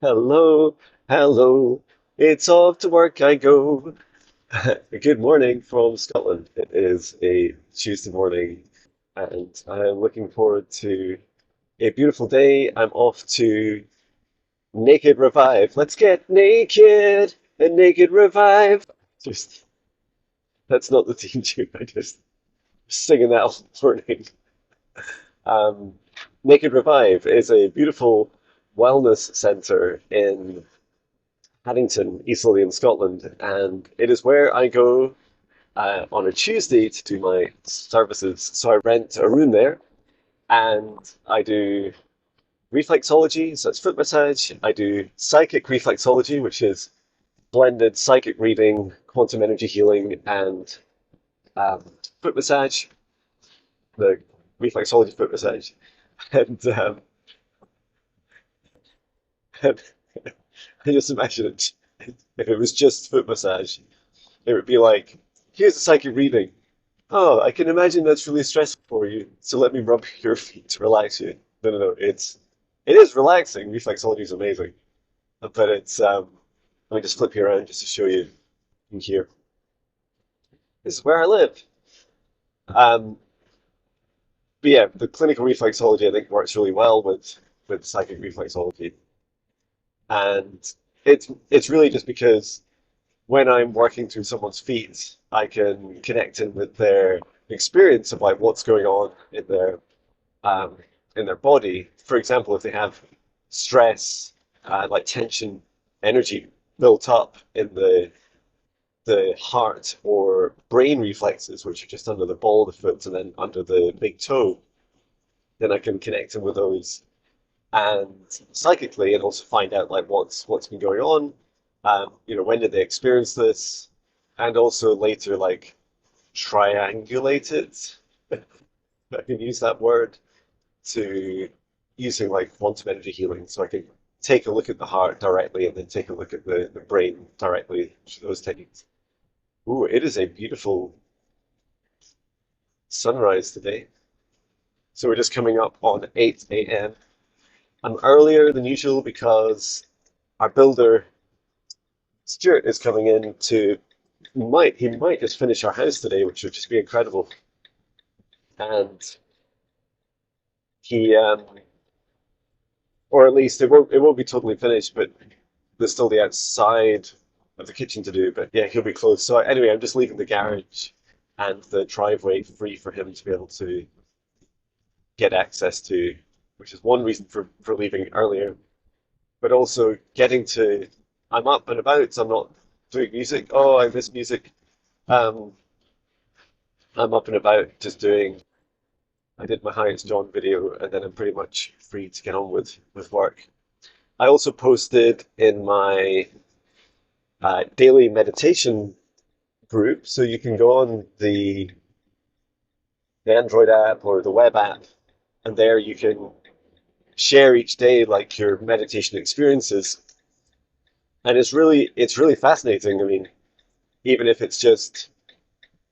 Hello, hello, it's off to work I go. Good morning from Scotland. It is a Tuesday morning, and I'm looking forward to a beautiful day. I'm off to Naked Revive. Let's get naked and Naked Revive. Just that's not the theme tune. I just singing that all morning. Um, Naked Revive is a beautiful wellness center in Haddington, East Lothian, Scotland, and it is where I go on a Tuesday to do my services. So I rent a room there, and I do reflexology, so that's foot massage. I do psychic reflexology, which is blended psychic reading, quantum energy healing, and um, foot massage, the reflexology foot massage. And, and I just imagine it if it was just foot massage, it would be like, here's a psychic reading. Oh, I can imagine that's really stressful for you. So let me rub your feet to relax you. No, no, no. It is relaxing. Reflexology is amazing, but let me just flip you around just to show you in here. This is where I live. Um, but yeah, the clinical reflexology I think works really well with psychic reflexology, and it's really just because when I'm working through someone's feet, I can connect in with their experience of like what's going on um, in their body. For example, if they have stress, like tension, energy built up in the heart or brain reflexes, which are just under the ball of the foot and then under the big toe, then I can connect in with those and psychically, and also find out like what's been going on. When did they experience this, and also later like triangulate it. I can use that word to using like quantum energy healing. So I can take a look at the heart directly and then take a look at the brain directly, those techniques. Ooh, it is a beautiful sunrise today. So we're just coming up on 8 a.m. I'm earlier than usual because our builder, Stuart, is coming in to he might just finish our house today, which would just be incredible. And he or at least it won't be totally finished, but there's still the outside of the kitchen to do. But yeah, he'll be close. So anyway, I'm just leaving the garage and the driveway free for him to be able to get access to, which is one reason for leaving earlier. But also getting to, I'm up and about. So I'm not doing music. Oh, I miss music. Um, I'm up and about just doing. I did my highest John video, and then I'm pretty much free to get on with work. I also posted in my daily meditation group, so you can go on the Android app or the web app, and there you can share each day like your meditation experiences, and it's really fascinating. I mean, even if it's just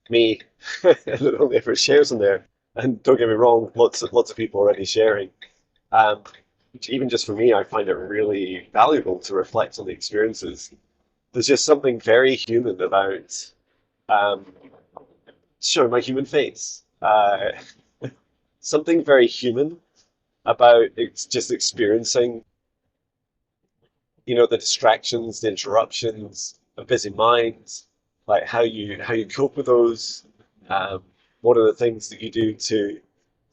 me, and it only ever shares in there. And don't get me wrong, lots of people already sharing. Um, Even just for me, I find it really valuable to reflect on the experiences. There's just something very human about um, showing my human face. Something very human about it's just experiencing, the distractions, the interruptions, a busy mind, like how you cope with those. Um, what are the things that you do to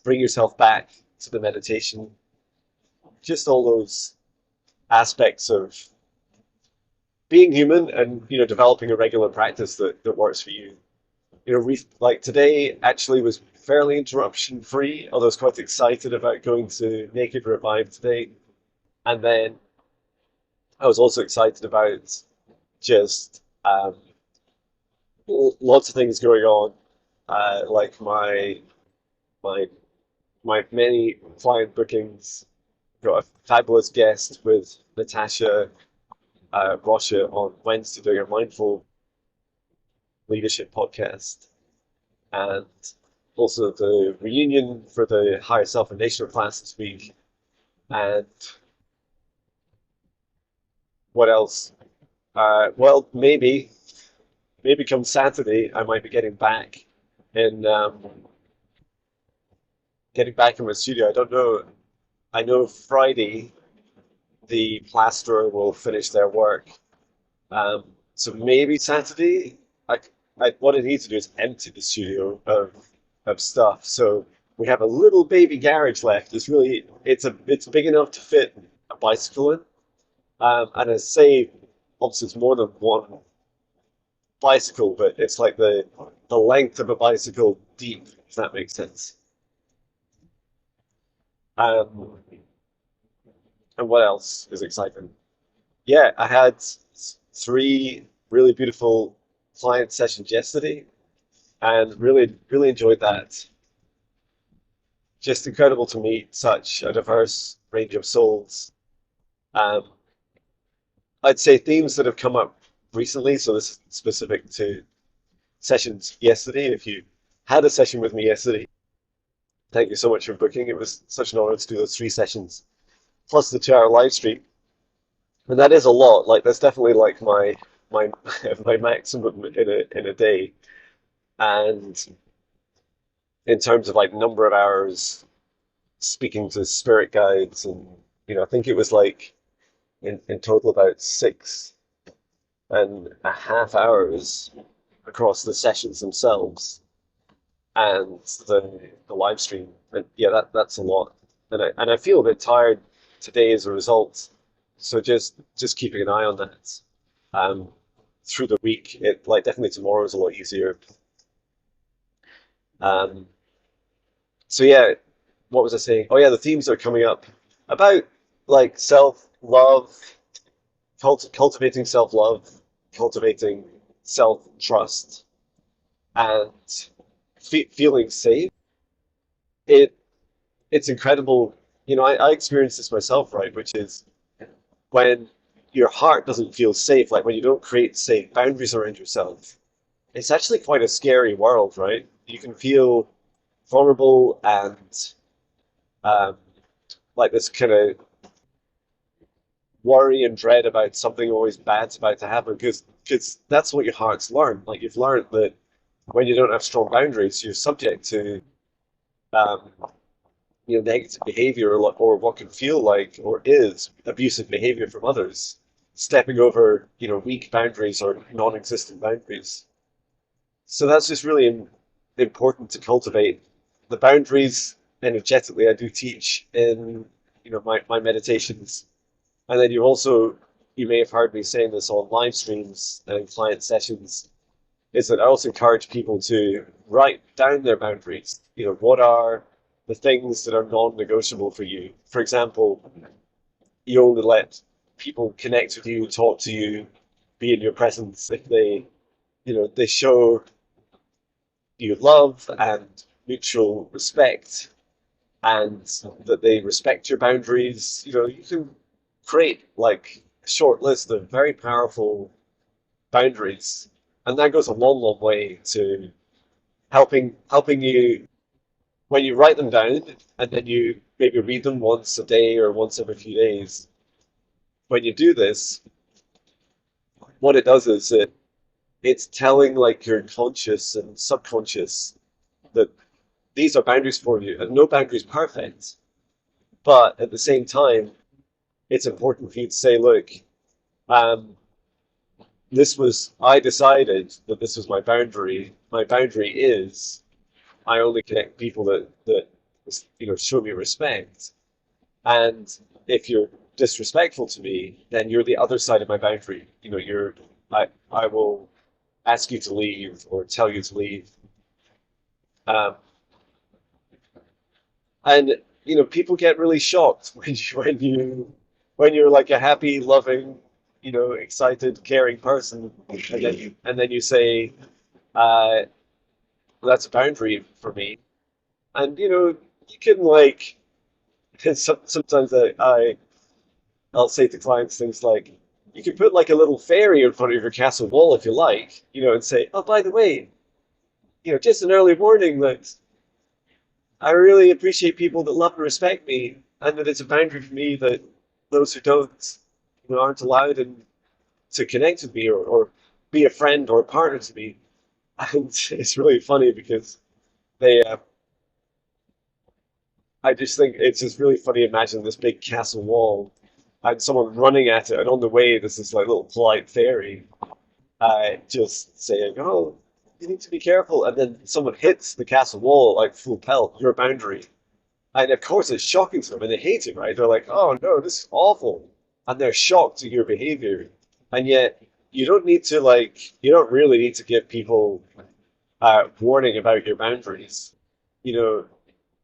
bring yourself back to the meditation? Just all those aspects of being human and developing a regular practice that works for you. Like today actually was fairly interruption free, although I was quite excited about going to Naked Revive today. And then I was also excited about just lots of things going on, like my my many client bookings. Got a fabulous guest with Natasha Rocha on Wednesday doing a mindful leadership podcast, and also the reunion for the higher self foundational class this week. And What else? Well, maybe come Saturday, I might be in getting back in my studio. I don't know. I know Friday the plasterer will finish their work. So maybe Saturday, I, what I need to do is empty the studio of stuff. So we have a little baby garage left. It's big enough to fit a bicycle in. And I say, obviously, it's more than one bicycle, but it's like the length of a bicycle deep, if that makes sense. Um, and what else is exciting? Yeah, I had three really beautiful client sessions yesterday, and really enjoyed that. Just incredible to meet such a diverse range of souls. Um, I'd say themes that have come up recently, so this is specific to sessions yesterday. If you had a session with me yesterday, thank you so much for booking. It was such an honor to do those three sessions, plus the 2 hour live stream. And that is a lot. Like that's definitely like my my maximum in a day. And in terms of like number of hours speaking to spirit guides and I think it was like in total about 6.5 hours across the sessions themselves and the live stream. And yeah, that's a lot. And I feel a bit tired today as a result. So just keeping an eye on that. Um, through the week, it like definitely tomorrow is a lot easier. Um, so yeah, what was I saying? Oh yeah, the themes are coming up about like self-love, cultivating self-love, cultivating self-trust, and feeling safe. It it's incredible. I experienced this myself, right? Which is when your heart doesn't feel safe, like when you don't create safe boundaries around yourself. It's actually quite a scary world, right? You can feel vulnerable and um, like this kind of worry and dread about something always bad's about to happen because that's what your heart's learned. Like you've learned that when you don't have strong boundaries, you're subject to um, negative behavior or what can feel like or is abusive behavior from others, stepping over weak boundaries or non-existent boundaries. So that's just really important to cultivate the boundaries energetically. I do teach in my meditations. And then you may have heard me saying this on live streams and in client sessions, is that I also encourage people to write down their boundaries. What are the things that are non-negotiable for you? For example, you only let people connect with you, talk to you, be in your presence if they show you love and mutual respect and that they respect your boundaries. You can create like a short list of very powerful boundaries, and that goes a long way to helping you when you write them down and then you maybe read them once a day or once every few days. When you do this, what it does is it's telling like your conscious and subconscious that these are boundaries for you, and no boundary is perfect. But at the same time, it's important for you to say, look, um, I decided that this was my boundary. My boundary is I only connect people that show me respect. And if you're disrespectful to me, then you're the other side of my boundary. I will ask you to leave or tell you to leave. Um, and people get really shocked when you're like a happy, loving, excited, caring person, and then you say, uh, "That's a boundary for me." And you can like sometimes I'll say to clients things like, "You can put like a little fairy in front of your castle wall if you like, and say, oh, by the way, just an early warning that I really appreciate people that love and respect me, and that it's a boundary for me that those who don't." aren't allowed to connect with me or be a friend or a partner to me. And it's really funny because they, I just think it's just really funny. Imagine this big castle wall and someone running at it, and on the way, there's this like little polite fairy just saying, "Oh, you need to be careful," and then someone hits the castle wall like full pelt, your boundary, and of course it's shocking to them, and they hate it, right? They're like, "Oh no, this is awful," and they're shocked at your behavior, and yet you don't really need to give people warning about your boundaries. You know,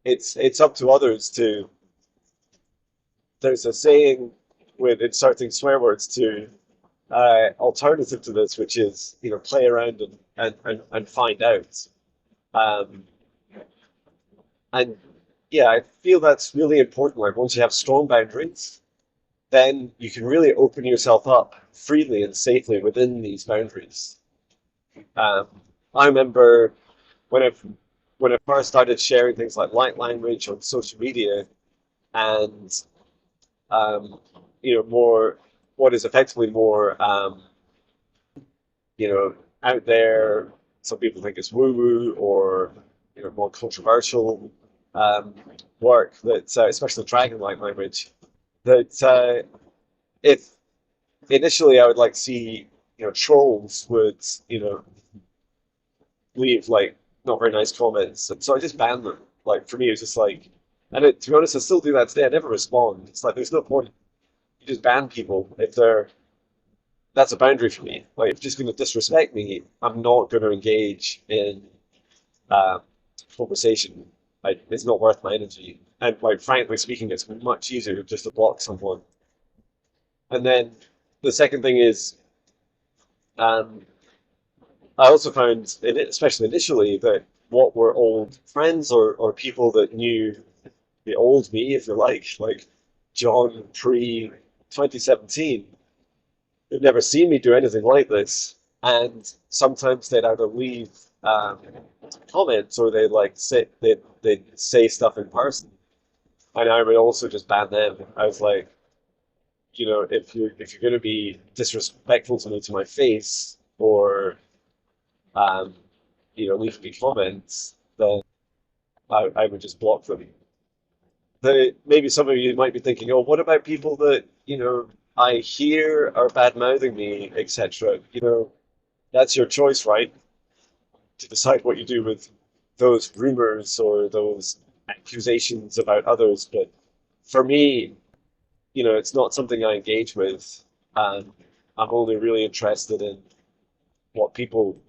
it's up to others to. There's a saying with inserting swear words to alternative to this, which is play around and find out. Um, and yeah, I feel that's really important. Like once you have strong boundaries, then you can really open yourself up freely and safely within these boundaries. Um, I remember when I when I first started sharing things like light language on social media and um, more what is effectively more you know, out there. Some people think it's woo-woo or more controversial um, work that, especially Dragonlight language, that if initially I would like see, trolls would, leave like not very nice comments, and so I just banned them. Like for me, it was just like, to be honest, I still do that today. I never respond. It's like there's no point. You just ban people if they're that's a boundary for me. Like, if you're just going to disrespect me, I'm not going to engage in uh, conversation. It's not worth my energy. And like, frankly speaking, it's much easier just to block someone. And then the second thing is, um, I also found, especially initially, that what were old friends or people that knew the old me, if you like John pre 2017, they've never seen me do anything like this, and sometimes they'd either leave comments or they'd say stuff in person, and I would also just ban them. I was like, if you're going to be disrespectful to me to my face or um, leave me comments, then I would just block them. Maybe some of you might be thinking, oh, what about people that I hear are bad mouthing me, etc. That's your choice, right? To decide what you do with those rumors or those accusations about others. But for me, it's not something I engage with. And I'm only really interested in what people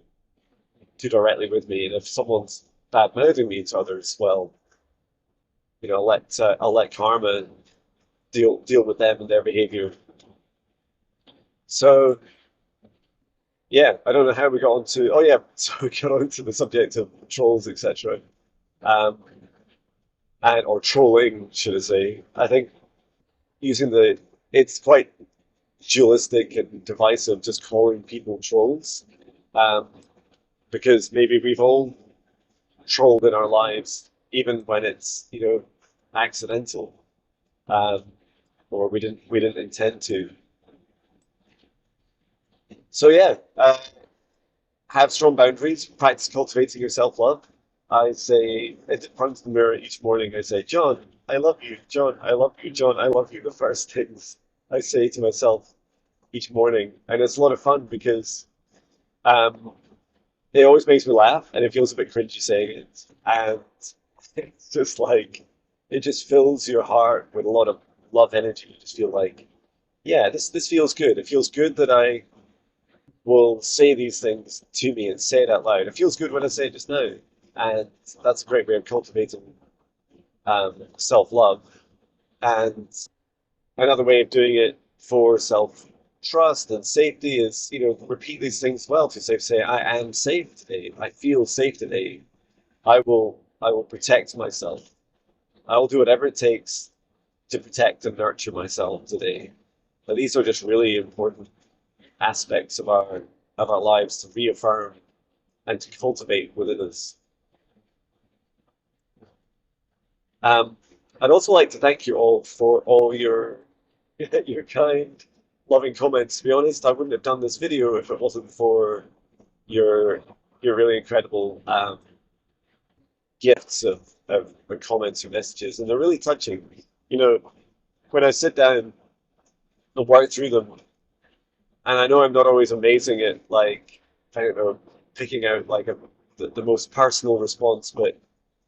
do directly with me. And if someone's bad mouthing me to others, well, I'll let karma deal with them and their behavior. So yeah, I don't know how we got onto. Oh yeah, so we got onto the subject of trolls, etc. Um, and or trolling, should I say? I think using it's quite dualistic and divisive, just calling people trolls, um, because maybe we've all trolled in our lives, even when it's accidental, um, or we didn't intend to. So yeah, have strong boundaries, practice cultivating your self-love. I say in front of the mirror each morning, I say, John, I love you. John, I love you. John, I love you. The first things I say to myself each morning. And it's a lot of fun because um, it always makes me laugh and it feels a bit cringy saying it. And it's just like, it just fills your heart with a lot of love energy. You just feel like, yeah, this feels good. It feels good that I will say these things to me and say it out loud. It feels good when I say it just now. And that's a great way of cultivating self-love. And another way of doing it for self-trust and safety is, repeat these things well to say, I am safe today. I feel safe today. I will protect myself. I will do whatever it takes to protect and nurture myself today. But these are just really important aspects of our lives to reaffirm and to cultivate within us. Um, I'd also like to thank you all for all your your kind. loving comments. To be honest, I wouldn't have done this video if it wasn't for your your really incredible gifts of comments and messages, and they're really touching. You know, when I sit down and work through them, and I know I'm not always amazing at like I don't know picking out like the most personal response, but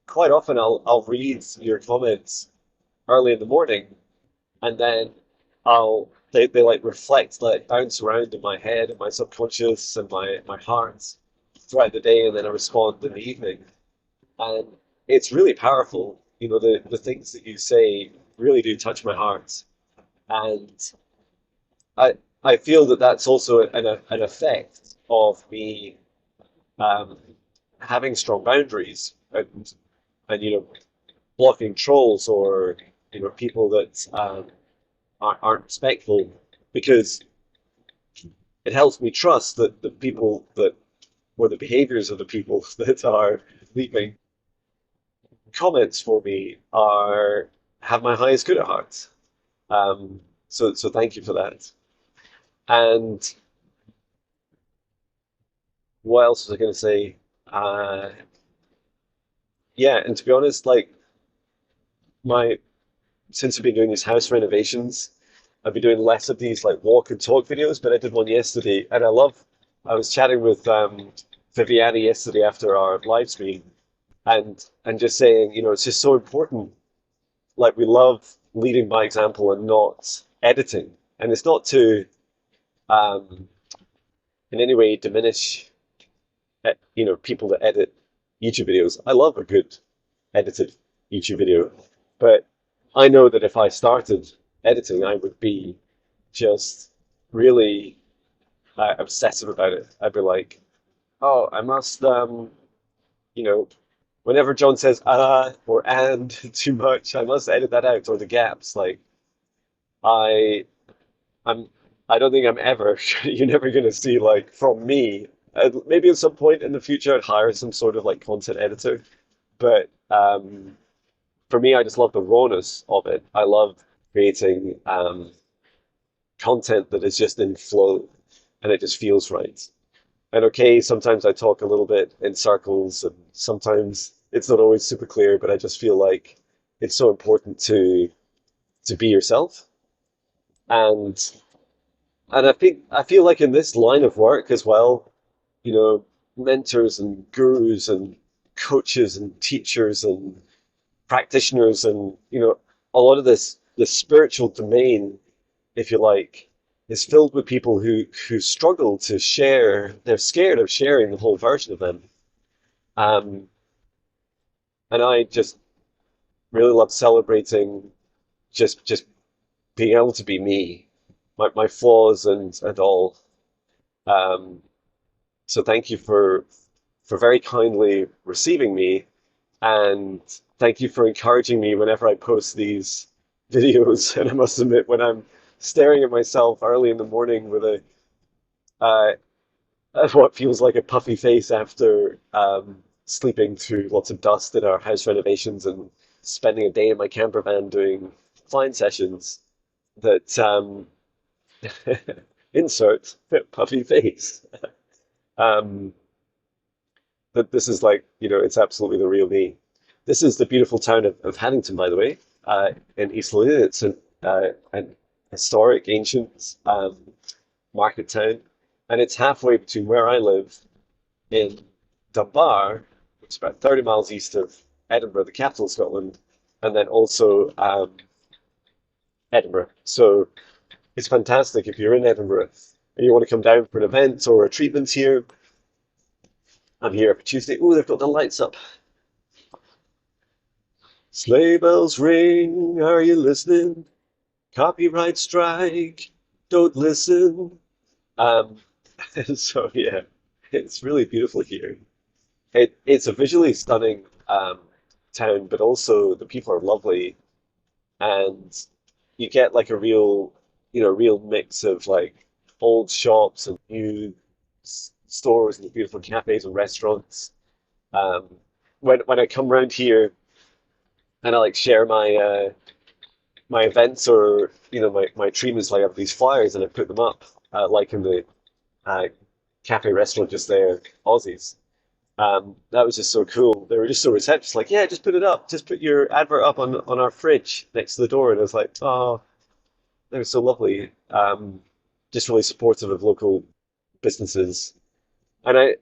quite often I'll read your comments early in the morning, and then they like reflect, like bounce around in my head and my subconscious and my heart throughout the day, and then I respond in the evening. And it's really powerful. You know, the things that you say really do touch my heart. And I feel that that's also an effect of me um, having strong boundaries and you know blocking trolls or you know people that aren't respectful because it helps me trust that the people that or the behaviors of the people that are leaving comments for me are have my highest good at heart. So thank you for that. And what else was I going to say? Uh, yeah, and to be honest, like my since I've been doing these house renovations, I've been doing less of these like walk and talk videos, but I did one yesterday, and I was chatting with Viviani yesterday after our live stream, and just saying, you know, it's just so important. Like we love leading by example and not editing, and it's not to um, in any way diminish, you know, people that edit YouTube videos. I love a good edited YouTube video, but I know that if I started editing, I would be just really obsessive about it. I'd be like, oh, I must, you know, whenever John says or and too much, I must edit that out or the gaps. Like I, I'm, I don't think I'm ever, you're never going to see like from me. Maybe at some point in the future, I'd hire some sort of like content editor, but for me, I just love the rawness of it. I love creating content that is just in flow and it just feels right. And okay, sometimes I talk a little bit in circles and sometimes it's not always super clear, but I just feel like it's so important to be yourself. And I feel like in this line of work as well, you know, mentors and gurus and coaches and teachers and practitioners and you know a lot of this spiritual domain, if you like, is filled with people who struggle to share. They're scared of sharing the whole version of them. Um, and I just really love celebrating just being able to be me, my flaws and all. Um, so thank you for very kindly receiving me, and thank you for encouraging me whenever I post these videos. And I must admit, when I'm staring at myself early in the morning with uh, what feels like a puffy face after sleeping through lots of dust in our house renovations and spending a day in my camper van doing client sessions, that insert puffy face. Um, that this is like, you know, it's absolutely the real me. This is the beautiful town of Haddington, by the way, in East Lothian. It's an historic, ancient market town, and it's halfway between where I live in Dunbar, which is about 30 miles east of Edinburgh, the capital of Scotland, and then also Edinburgh. So it's fantastic if you're in Edinburgh and you want to come down for an event or a treatment here. I'm here every Tuesday. Oh, they've got the lights up. Sleigh bells ring, are you listening? Copyright strike, don't listen. Um, so yeah, it's really beautiful here. It's a visually stunning town, but also the people are lovely, and you get like a real, you know, real mix of like old shops and new stores and beautiful cafes and restaurants. Um, when I come around here and I like share my my events or my treatments, like I have these flyers and I put them up, like in the uh, cafe restaurant just there, Aussies. That was just so cool. They were just so receptive. Just like, yeah, just put it up. Just put your advert up on our fridge next to the door. And I was like, oh, they were so lovely. Just really supportive of local businesses. And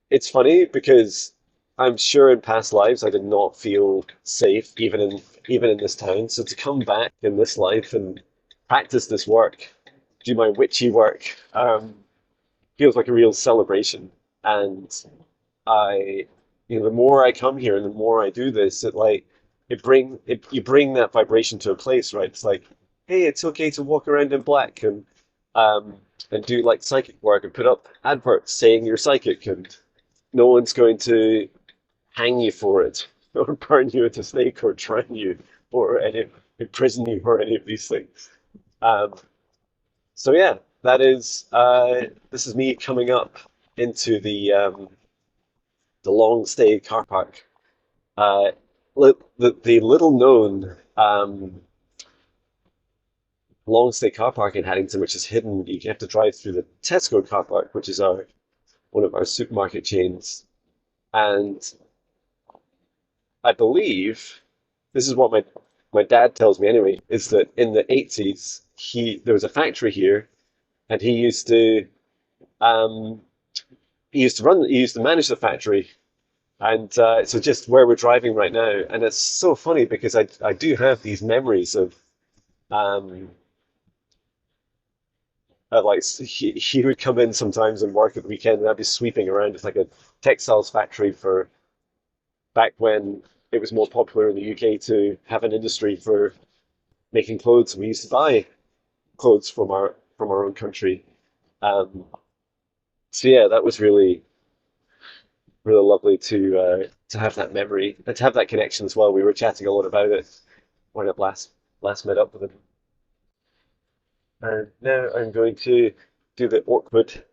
it's funny because I'm sure in past lives I did not feel safe, even in this town. So to come back in this life and practice this work, do my witchy work, feels like a real celebration. And I, the more I come here and the more I do this, you bring that vibration to a place, right? It's like, hey, it's okay to walk around in black um and do like psychic work and put up adverts saying you're psychic, and no one's going to hang you for it or burn you at a stake or drown you or imprison you or any of these things. Um, so yeah, this is me coming up into the long stay car park. Uh, the little known long stay car park in Haddington, which is hidden. You have to drive through the Tesco car park, which is our one of our supermarket chains. And I believe this is what my dad tells me anyway, is that in the 80s there was a factory here, and um, he used to manage the factory. And so just where we're driving right now, and it's so funny because I do have these memories of um, like he would come in sometimes and work at the weekend, and I'd be sweeping around. It's like a textiles factory for back when it was more popular in the UK to have an industry for making clothes. We used to buy clothes from our own country. Um, so yeah, that was really lovely to have that memory and to have that connection as well. We were chatting a lot about it when I last met up with him. And now I'm going to do the awkward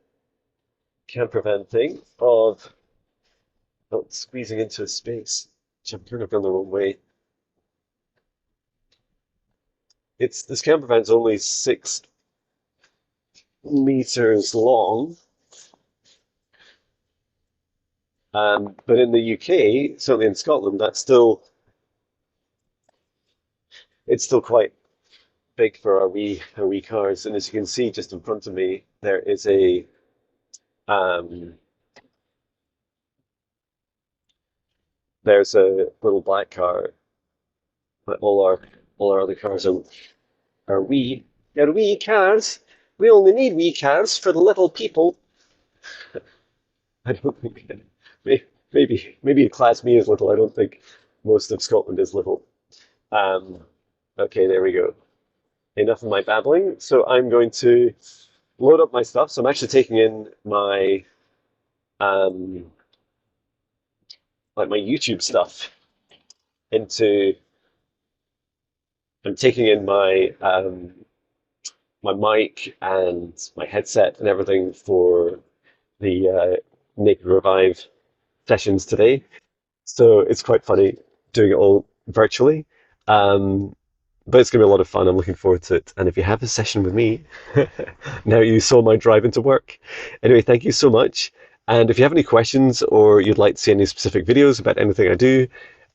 camper van thing of not squeezing into a space, which I'm kind of going the wrong way. It's this camper van's only 6 meters long, but in the UK, certainly in Scotland, it's still quite big for our wee cars. And as you can see, just in front of me, um, there's a little black car. But all our other cars are wee. They're wee cars. We only need wee cars for the little people. I don't think maybe you class me as little. I don't think most of Scotland is little. Um, okay, there we go. Enough of my babbling. So I'm going to load up my stuff. So I'm actually taking in um, my YouTube stuff into. I'm taking in my mic and my headset and everything for the Naked Revive sessions today. So it's quite funny doing it all virtually. Um, but it's going to be a lot of fun. I'm looking forward to it. And if you have a session with me, now you saw my drive into work. Anyway, thank you so much. And if you have any questions or you'd like to see any specific videos about anything I do,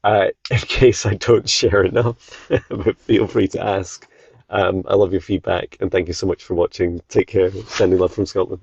in case I don't share enough, but feel free to ask. I love your feedback and thank you so much for watching. Take care. Sending love from Scotland.